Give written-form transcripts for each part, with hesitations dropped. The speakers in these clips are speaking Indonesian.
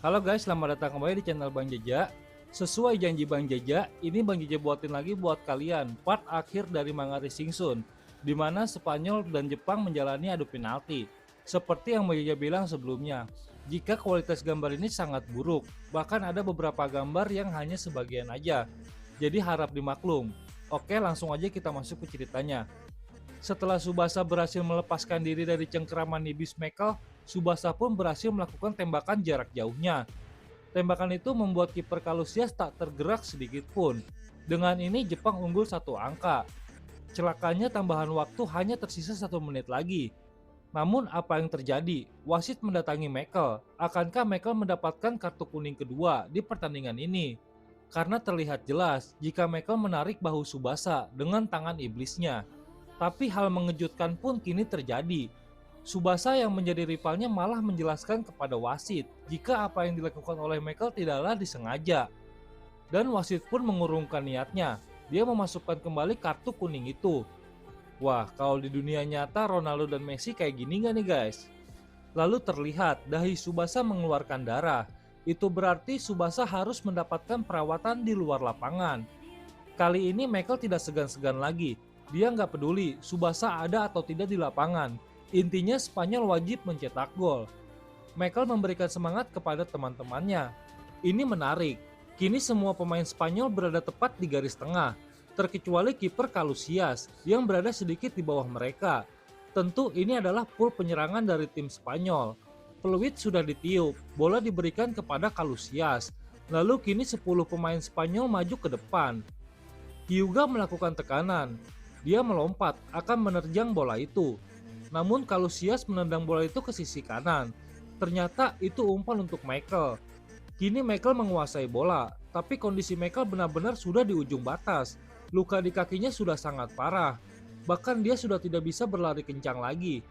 Halo guys, selamat datang kembali di channel Bang Jaja. Sesuai janji Bang Jaja, ini Bang Jaja buatin lagi buat kalian part akhir dari manga Rising Sun, di mana Spanyol dan Jepang menjalani adu penalti. Seperti yang Bang Jaja bilang sebelumnya, jika kualitas gambar ini sangat buruk, bahkan ada beberapa gambar yang hanya sebagian aja. Jadi harap dimaklum. Oke, langsung aja kita masuk ke ceritanya. Setelah Tsubasa berhasil melepaskan diri dari cengkeraman Nibis Mekel, Tsubasa pun berhasil melakukan tembakan jarak jauhnya. Tembakan itu membuat kiper Kalusias tak tergerak sedikit pun. Dengan ini Jepang unggul satu angka. Celakanya tambahan waktu hanya tersisa 1 menit lagi. Namun apa yang terjadi? Wasit mendatangi Mekel. Akankah Mekel mendapatkan kartu kuning kedua di pertandingan ini? Karena terlihat jelas jika Mekel menarik bahu Tsubasa dengan tangan iblisnya. Tapi hal mengejutkan pun kini terjadi. Tsubasa yang menjadi rivalnya malah menjelaskan kepada wasit jika apa yang dilakukan oleh Mekel tidaklah disengaja. Dan wasit pun mengurungkan niatnya. Dia memasukkan kembali kartu kuning itu. Wah, kalau di dunia nyata Ronaldo dan Messi kayak gini nggak nih guys? Lalu terlihat dahi Tsubasa mengeluarkan darah. Itu berarti Tsubasa harus mendapatkan perawatan di luar lapangan. Kali ini Mekel tidak segan-segan lagi. Dia nggak peduli Tsubasa ada atau tidak di lapangan. Intinya Spanyol wajib mencetak gol. Mekel memberikan semangat kepada teman-temannya. Ini menarik. Kini semua pemain Spanyol berada tepat di garis tengah, terkecuali kiper Kalusias yang berada sedikit di bawah mereka. Tentu ini adalah pool penyerangan dari tim Spanyol. Peluit sudah ditiup, bola diberikan kepada Kalusias. Lalu kini 10 pemain Spanyol maju ke depan. Hyuga melakukan tekanan. Dia melompat akan menerjang bola itu. Namun Kalusias menendang bola itu ke sisi kanan. Ternyata itu umpan untuk Mekel. Kini Mekel menguasai bola, tapi kondisi Mekel benar-benar sudah di ujung batas. Luka di kakinya sudah sangat parah. Bahkan dia sudah tidak bisa berlari kencang lagi.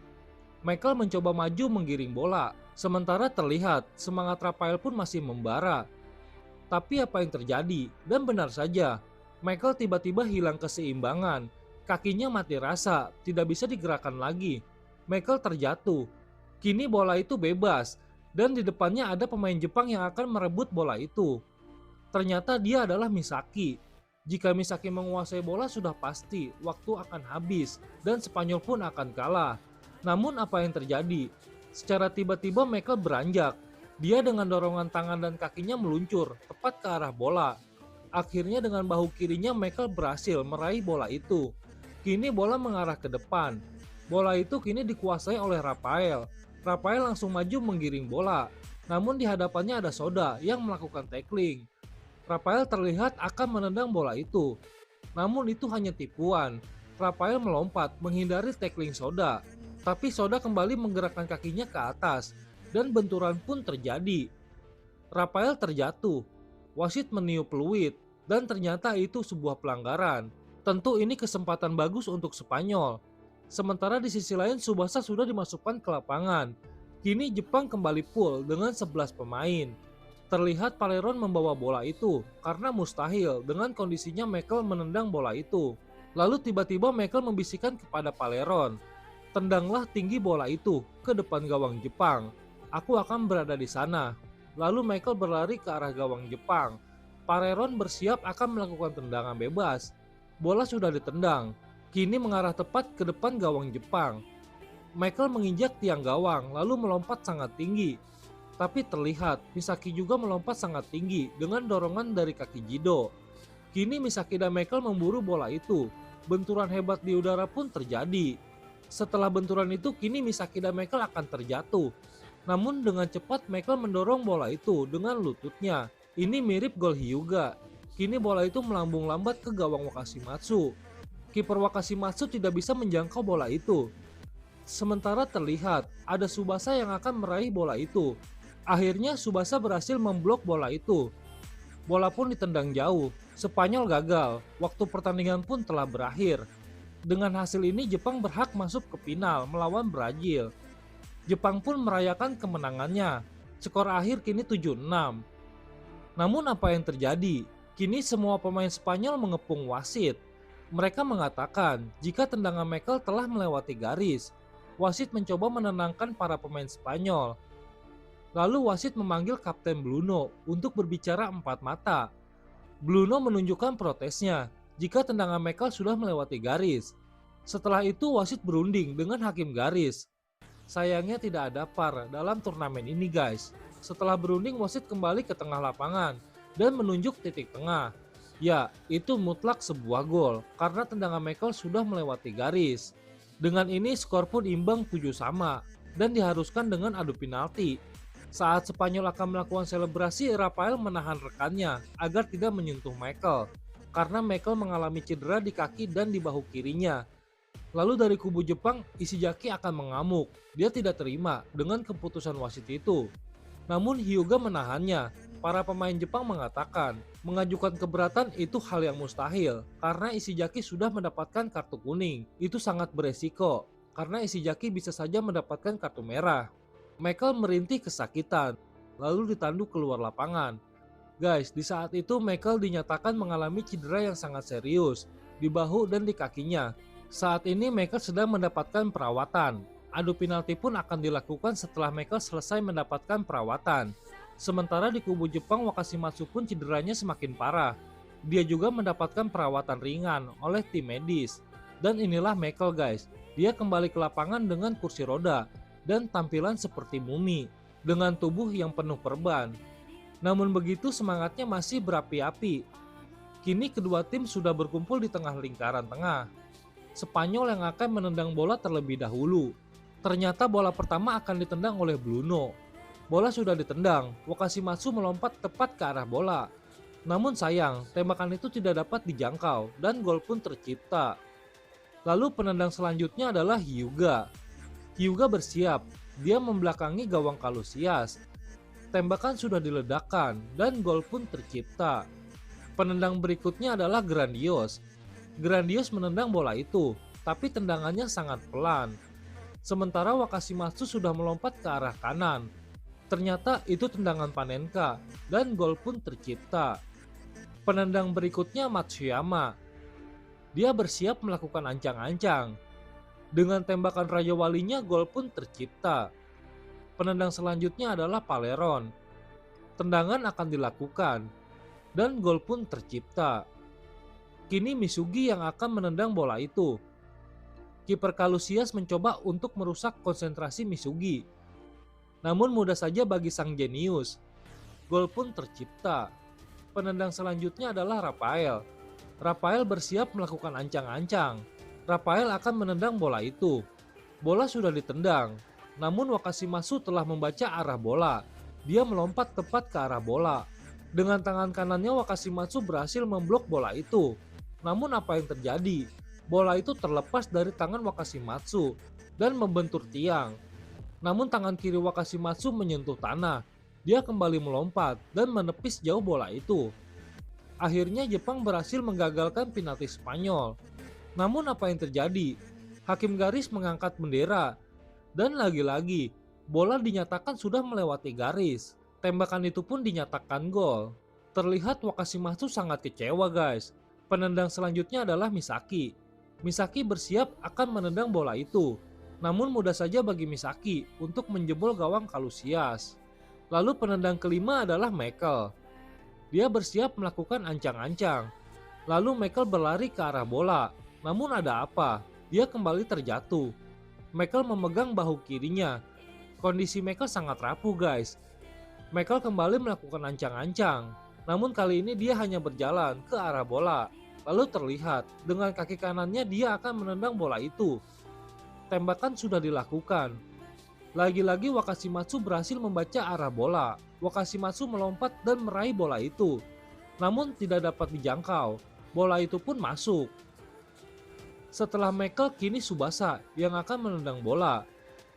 Mekel mencoba maju menggiring bola. Sementara terlihat semangat Rafael pun masih membara. Tapi apa yang terjadi? Dan benar saja, Mekel tiba-tiba hilang keseimbangan. Kakinya mati rasa, tidak bisa digerakkan lagi. Mekel terjatuh. Kini bola itu bebas, dan di depannya ada pemain Jepang yang akan merebut bola itu. Ternyata dia adalah Misaki. Jika Misaki menguasai bola sudah pasti waktu akan habis, dan Spanyol pun akan kalah. Namun apa yang terjadi? Secara tiba-tiba Mekel beranjak. Dia dengan dorongan tangan dan kakinya meluncur tepat ke arah bola. Akhirnya dengan bahu kirinya Mekel berhasil meraih bola itu. Kini bola mengarah ke depan. Bola itu kini dikuasai oleh Rafael. Rafael langsung maju menggiring bola. Namun di hadapannya ada Soda yang melakukan tackling. Rafael terlihat akan menendang bola itu. Namun itu hanya tipuan. Rafael melompat menghindari tackling Soda. Tapi Soda kembali menggerakkan kakinya ke atas. Dan benturan pun terjadi. Rafael terjatuh. Wasit meniup peluit. Dan ternyata itu sebuah pelanggaran. Tentu ini kesempatan bagus untuk Spanyol. Sementara di sisi lain Tsubasa sudah dimasukkan ke lapangan. Kini Jepang kembali full dengan 11 pemain. Terlihat Paleron membawa bola itu karena mustahil dengan kondisinya Mekel menendang bola itu. Lalu tiba-tiba Mekel membisikkan kepada Paleron, "Tendanglah tinggi bola itu ke depan gawang Jepang. Aku akan berada di sana." Lalu Mekel berlari ke arah gawang Jepang. Paleron bersiap akan melakukan tendangan bebas. Bola sudah ditendang, kini mengarah tepat ke depan gawang Jepang. Mekel menginjak tiang gawang lalu melompat sangat tinggi. Tapi terlihat Misaki juga melompat sangat tinggi dengan dorongan dari kaki Jido. Kini Misaki dan Mekel memburu bola itu. Benturan hebat di udara pun terjadi. Setelah benturan itu kini Misaki dan Mekel akan terjatuh. Namun dengan cepat Mekel mendorong bola itu dengan lututnya. Ini mirip gol Hyuga. Kini bola itu melambung lambat ke gawang Wakashimatsu. Kiper Wakashimatsu tidak bisa menjangkau bola itu. Sementara terlihat ada Tsubasa yang akan meraih bola itu. Akhirnya Tsubasa berhasil memblok bola itu. Bola pun ditendang jauh. Spanyol gagal. Waktu pertandingan pun telah berakhir. Dengan hasil ini Jepang berhak masuk ke final melawan Brazil. Jepang pun merayakan kemenangannya. Skor akhir kini 7-6. Namun apa yang terjadi? Kini semua pemain Spanyol mengepung wasit. Mereka mengatakan jika tendangan Mekel telah melewati garis. Wasit mencoba menenangkan para pemain Spanyol. Lalu wasit memanggil Kapten Bluno untuk berbicara empat mata. Bluno menunjukkan protesnya jika tendangan Michael sudah melewati garis. Setelah itu wasit berunding dengan hakim garis. Sayangnya tidak ada VAR dalam turnamen ini guys. Setelah berunding wasit kembali ke tengah lapangan dan menunjuk titik tengah. Ya, itu mutlak sebuah gol karena tendangan Michael sudah melewati garis. Dengan ini skor pun imbang 7-sama dan diharuskan dengan adu penalti. Saat Spanyol akan melakukan selebrasi, Rafael menahan rekannya agar tidak menyentuh Michael karena Michael mengalami cedera di kaki dan di bahu kirinya. Lalu dari kubu Jepang, Ishizaki akan mengamuk. Dia tidak terima dengan keputusan wasit itu. Namun Hyuga menahannya. Para pemain Jepang mengatakan, mengajukan keberatan itu hal yang mustahil karena Ishizaki sudah mendapatkan kartu kuning. Itu sangat beresiko karena Ishizaki bisa saja mendapatkan kartu merah. Michael merintih kesakitan, lalu ditanduk keluar lapangan. Guys, di saat itu Michael dinyatakan mengalami cedera yang sangat serius di bahu dan di kakinya. Saat ini Michael sedang mendapatkan perawatan. Adu penalti pun akan dilakukan setelah Michael selesai mendapatkan perawatan. Sementara di kubu Jepang, Wakashimatsu pun cederanya semakin parah. Dia juga mendapatkan perawatan ringan oleh tim medis. Dan inilah Michael guys, dia kembali ke lapangan dengan kursi roda dan tampilan seperti mumi dengan tubuh yang penuh perban. Namun begitu semangatnya masih berapi-api. Kini kedua tim sudah berkumpul di tengah lingkaran tengah. Spanyol yang akan menendang bola terlebih dahulu. Ternyata bola pertama akan ditendang oleh Bluno. Bola sudah ditendang, Wakashimatsu melompat tepat ke arah bola. Namun sayang, tembakan itu tidak dapat dijangkau dan gol pun tercipta. Lalu penendang selanjutnya adalah Hyuga. Hyuga bersiap, dia membelakangi gawang Kalusias. Tembakan sudah diledakkan dan gol pun tercipta. Penendang berikutnya adalah Grandios. Grandios menendang bola itu, tapi tendangannya sangat pelan. Sementara Wakashimatsu sudah melompat ke arah kanan. Ternyata itu tendangan Panenka dan gol pun tercipta. Penendang berikutnya Matsuyama. Dia bersiap melakukan ancang-ancang. Dengan tembakan Raja Walinya gol pun tercipta. Penendang selanjutnya adalah Paleron. Tendangan akan dilakukan dan gol pun tercipta. Kini Misugi yang akan menendang bola itu. Kiper Kalusias mencoba untuk merusak konsentrasi Misugi. Namun mudah saja bagi sang jenius. Gol pun tercipta. Penendang selanjutnya adalah Rafael. Rafael bersiap melakukan ancang-ancang. Rafael akan menendang bola itu. Bola sudah ditendang. Namun Wakashimatsu telah membaca arah bola. Dia melompat tepat ke arah bola. Dengan tangan kanannya Wakashimatsu berhasil memblok bola itu. Namun apa yang terjadi? Bola itu terlepas dari tangan Wakashimatsu dan membentur tiang. Namun tangan kiri Wakashimatsu menyentuh tanah. Dia kembali melompat dan menepis jauh bola itu. Akhirnya Jepang berhasil menggagalkan penalti Spanyol. Namun apa yang terjadi? Hakim garis mengangkat bendera. Dan lagi-lagi, bola dinyatakan sudah melewati garis. Tembakan itu pun dinyatakan gol. Terlihat Wakashimatsu sangat kecewa guys. Penendang selanjutnya adalah Misaki. Misaki bersiap akan menendang bola itu. Namun mudah saja bagi Misaki untuk menjebol gawang Kalusias. Lalu penendang kelima adalah Michael. Dia bersiap melakukan ancang-ancang. Lalu Michael berlari ke arah bola. Namun ada apa? Dia kembali terjatuh. Michael memegang bahu kirinya. Kondisi Michael sangat rapuh guys. Michael kembali melakukan ancang-ancang. Namun kali ini dia hanya berjalan ke arah bola. Lalu terlihat dengan kaki kanannya dia akan menendang bola itu. Tembakan sudah dilakukan. Lagi-lagi Wakashimatsu berhasil membaca arah bola. Wakashimatsu melompat dan meraih bola itu. Namun tidak dapat dijangkau. Bola itu pun masuk. Setelah Michael, kini Tsubasa yang akan menendang bola.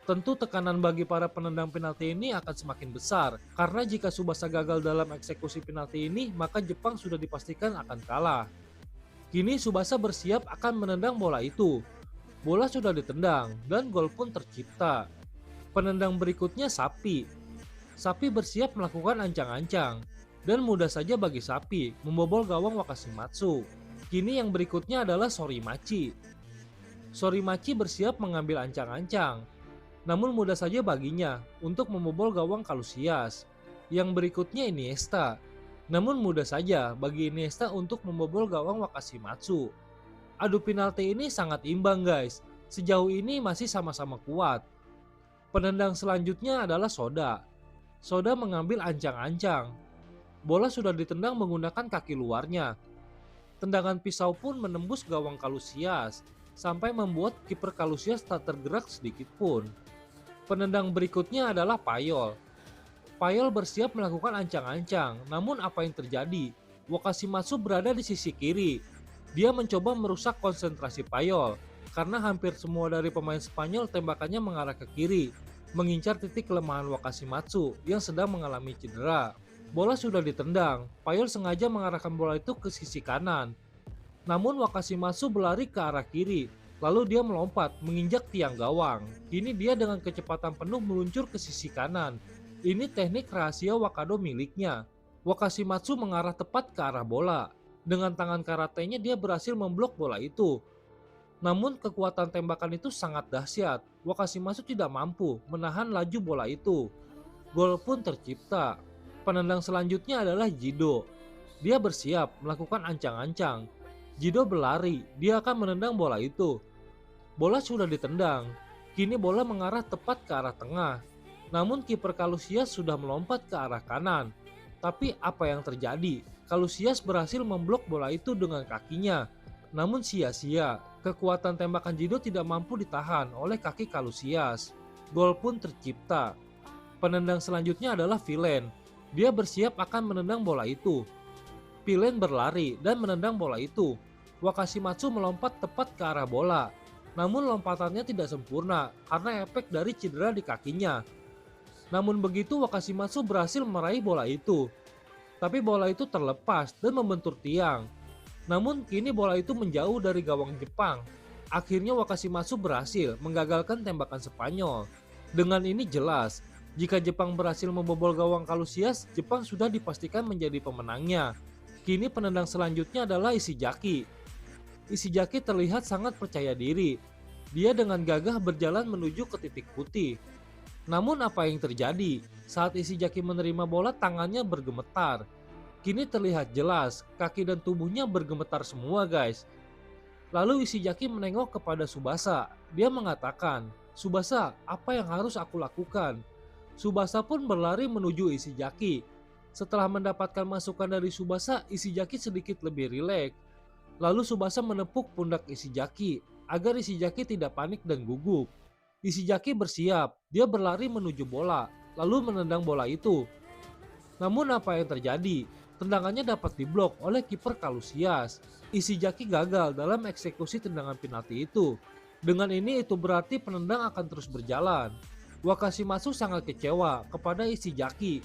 Tentu tekanan bagi para penendang penalti ini akan semakin besar. Karena jika Tsubasa gagal dalam eksekusi penalti ini, maka Jepang sudah dipastikan akan kalah. Kini Tsubasa bersiap akan menendang bola itu. Bola sudah ditendang dan gol pun tercipta. Penendang berikutnya Sapi. Sapi bersiap melakukan ancang-ancang. Dan mudah saja bagi Sapi membobol gawang Wakashimatsu. Kini yang berikutnya adalah Sorimachi. Sorimachi bersiap mengambil ancang-ancang. namun mudah saja baginya untuk membobol gawang Casillas. Yang berikutnya Iniesta, namun mudah saja bagi Iniesta untuk membobol gawang Wakashimatsu. Adu penalti ini sangat imbang guys, sejauh ini masih sama-sama kuat. Penendang selanjutnya adalah Soda. Soda mengambil ancang-ancang. Bola sudah ditendang menggunakan kaki luarnya. Tendangan pisau pun menembus gawang Casillas, sampai membuat kiper Casillas tak tergerak sedikit pun. Penendang berikutnya adalah Payol. Payol bersiap melakukan ancang-ancang, namun apa yang terjadi? Wakashimatsu berada di sisi kiri. Dia mencoba merusak konsentrasi Payol, karena hampir semua dari pemain Spanyol tembakannya mengarah ke kiri, mengincar titik kelemahan Wakashimatsu yang sedang mengalami cedera. Bola sudah ditendang, Payol sengaja mengarahkan bola itu ke sisi kanan. Namun Wakashimatsu berlari ke arah kiri, lalu dia melompat menginjak tiang gawang. Kini dia dengan kecepatan penuh meluncur ke sisi kanan. Ini teknik rahasia Wakado miliknya. Wakashimatsu mengarah tepat ke arah bola. Dengan tangan karatenya dia berhasil memblok bola itu. Namun kekuatan tembakan itu sangat dahsyat. Wakashimatsu tidak mampu menahan laju bola itu. Gol pun tercipta. Penendang selanjutnya adalah Jido. Dia bersiap melakukan ancang-ancang. Jido berlari, dia akan menendang bola itu. Bola sudah ditendang. Kini bola mengarah tepat ke arah tengah. Namun kiper Casillas sudah melompat ke arah kanan. Tapi apa yang terjadi? Casillas berhasil memblok bola itu dengan kakinya. Namun sia-sia, kekuatan tembakan Jido tidak mampu ditahan oleh kaki Casillas. Gol pun tercipta. Penendang selanjutnya adalah Villain. Dia bersiap akan menendang bola itu. Villain berlari dan menendang bola itu. Wakashimatsu melompat tepat ke arah bola. Namun lompatannya tidak sempurna karena efek dari cedera di kakinya. Namun begitu Wakashimatsu berhasil meraih bola itu. Tapi bola itu terlepas dan membentur tiang. Namun kini bola itu menjauh dari gawang Jepang. Akhirnya Wakashimatsu berhasil menggagalkan tembakan Spanyol. Dengan ini jelas, jika Jepang berhasil membobol gawang Casillas, Jepang sudah dipastikan menjadi pemenangnya. Kini penendang selanjutnya adalah Ishizaki. Ishizaki terlihat sangat percaya diri. Dia dengan gagah berjalan menuju ke titik putih. Namun apa yang terjadi? Saat Ishizaki menerima bola, tangannya bergemetar. Kini terlihat jelas, kaki dan tubuhnya bergemetar semua guys. Lalu Ishizaki menengok kepada Tsubasa. Dia mengatakan, "Tsubasa, apa yang harus aku lakukan?" Tsubasa pun berlari menuju Ishizaki. Setelah mendapatkan masukan dari Tsubasa, Ishizaki sedikit lebih rileks. Lalu Tsubasa menepuk pundak Ishizaki agar Ishizaki tidak panik dan gugup. Ishizaki bersiap, dia berlari menuju bola, lalu menendang bola itu. Namun apa yang terjadi? Tendangannya dapat diblok oleh kiper Casillas. Ishizaki gagal dalam eksekusi tendangan penalti itu. Dengan ini itu berarti penendang akan terus berjalan. Wakashimatsu sangat kecewa kepada Ishizaki.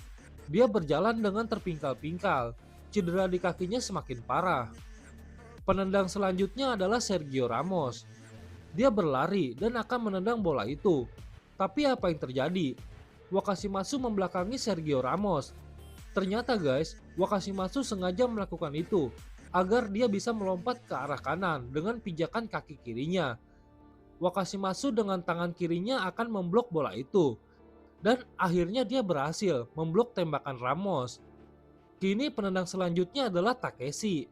Dia berjalan dengan terpingkal-pingkal. Cedera di kakinya semakin parah. Penendang selanjutnya adalah Sergio Ramos. Dia berlari dan akan menendang bola itu. Tapi apa yang terjadi? Wakashimatsu membelakangi Sergio Ramos. Ternyata guys, Wakashimatsu sengaja melakukan itu agar dia bisa melompat ke arah kanan dengan pijakan kaki kirinya. Wakashimatsu dengan tangan kirinya akan memblok bola itu. Dan akhirnya dia berhasil memblok tembakan Ramos. Kini penendang selanjutnya adalah Takeshi.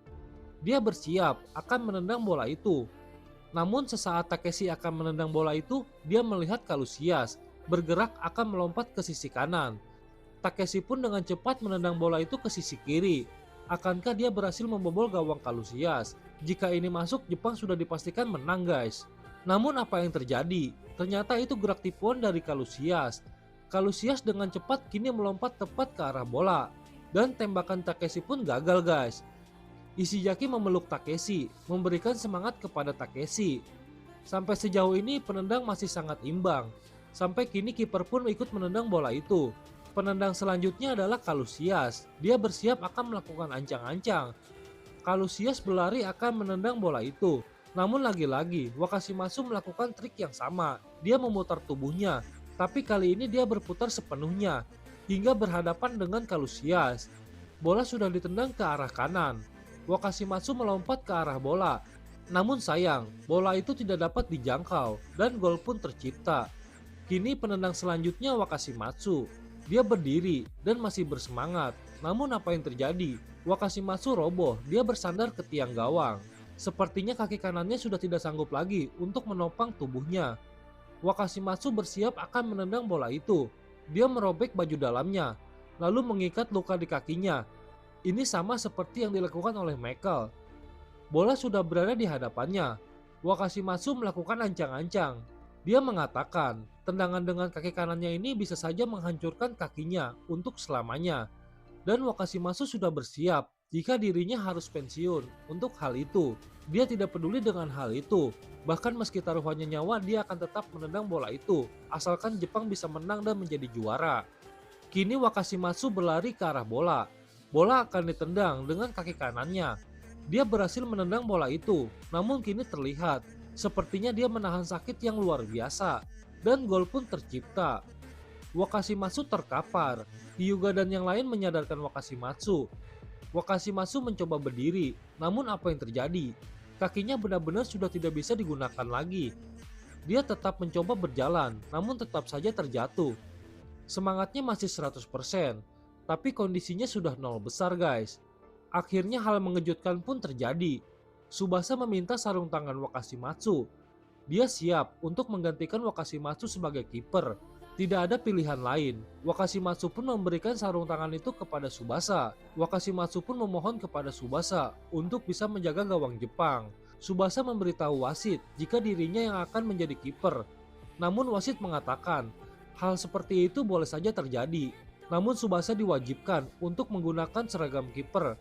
Dia bersiap akan menendang bola itu. Namun sesaat Takeshi akan menendang bola itu, dia melihat Casillas bergerak akan melompat ke sisi kanan. Takeshi pun dengan cepat menendang bola itu ke sisi kiri. Akankah dia berhasil membobol gawang Casillas? Jika ini masuk, Jepang sudah dipastikan menang guys. Namun apa yang terjadi? Ternyata itu gerak tipuan dari Casillas. Casillas dengan cepat kini melompat tepat ke arah bola. Dan tembakan Takeshi pun gagal guys. Ishizaki memeluk Takeshi, memberikan semangat kepada Takeshi. Sampai sejauh ini penendang masih sangat imbang. Sampai kini kiper pun ikut menendang bola itu. Penendang selanjutnya adalah Casillas. Dia bersiap akan melakukan ancang-ancang. Casillas berlari akan menendang bola itu. Namun lagi-lagi Wakashimatsu melakukan trik yang sama. Dia memutar tubuhnya, tapi kali ini dia berputar sepenuhnya hingga berhadapan dengan Casillas. Bola sudah ditendang ke arah kanan. Wakashimatsu melompat ke arah bola. Namun sayang, bola itu tidak dapat dijangkau dan gol pun tercipta. Kini penendang selanjutnya Wakashimatsu. Dia berdiri dan masih bersemangat. Namun apa yang terjadi? Wakashimatsu roboh, dia bersandar ke tiang gawang. Sepertinya kaki kanannya sudah tidak sanggup lagi untuk menopang tubuhnya. Wakashimatsu bersiap akan menendang bola itu. Dia merobek baju dalamnya, lalu mengikat luka di kakinya. Ini sama seperti yang dilakukan oleh Michael. Bola sudah berada di hadapannya. Wakashimatsu melakukan ancang-ancang. Dia mengatakan, tendangan dengan kaki kanannya ini bisa saja menghancurkan kakinya untuk selamanya. Dan Wakashimatsu sudah bersiap jika dirinya harus pensiun untuk hal itu. Dia tidak peduli dengan hal itu. Bahkan meski taruhannya nyawa, dia akan tetap menendang bola itu, asalkan Jepang bisa menang dan menjadi juara. Kini Wakashimatsu berlari ke arah bola. Bola akan ditendang dengan kaki kanannya. Dia berhasil menendang bola itu, namun kini terlihat sepertinya dia menahan sakit yang luar biasa. Dan gol pun tercipta. Wakashimatsu terkapar. Hyuga dan yang lain menyadarkan Wakashimatsu. Wakashimatsu mencoba berdiri, namun apa yang terjadi? Kakinya benar-benar sudah tidak bisa digunakan lagi. Dia tetap mencoba berjalan, namun tetap saja terjatuh. Semangatnya masih 100%, tapi kondisinya sudah nol besar guys. Akhirnya hal mengejutkan pun terjadi. Tsubasa meminta sarung tangan Wakashimatsu. Dia siap untuk menggantikan Wakashimatsu sebagai kiper. Tidak ada pilihan lain. Wakashimatsu pun memberikan sarung tangan itu kepada Tsubasa. Wakashimatsu pun memohon kepada Tsubasa untuk bisa menjaga gawang Jepang. Tsubasa memberitahu wasit jika dirinya yang akan menjadi kiper. Namun wasit mengatakan, hal seperti itu boleh saja terjadi. Namun Tsubasa diwajibkan untuk menggunakan seragam kiper.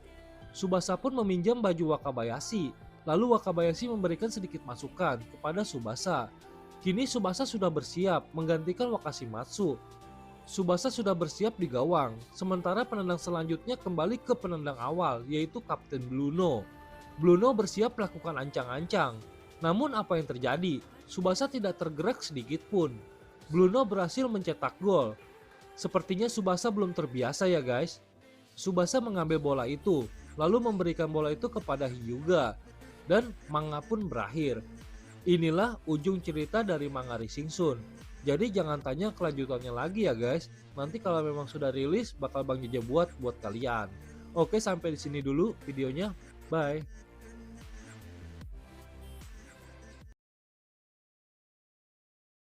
Tsubasa pun meminjam baju Wakabayashi. Lalu Wakabayashi memberikan sedikit masukan kepada Tsubasa. Kini Tsubasa sudah bersiap menggantikan Wakashimatsu. Tsubasa sudah bersiap di gawang, sementara penendang selanjutnya kembali ke penendang awal, yaitu Kapten Bluno. Bluno bersiap melakukan ancang-ancang. Namun apa yang terjadi? Tsubasa tidak tergerak sedikit pun. Bluno berhasil mencetak gol. Sepertinya Tsubasa belum terbiasa ya guys. Tsubasa mengambil bola itu, lalu memberikan bola itu kepada Hyuga. Dan manga pun berakhir. Inilah ujung cerita dari manga Rising Sun. Jadi jangan tanya kelanjutannya lagi ya guys. Nanti kalau memang sudah rilis bakal Bang Jaja buat kalian. Oke, sampai di sini dulu videonya. Bye.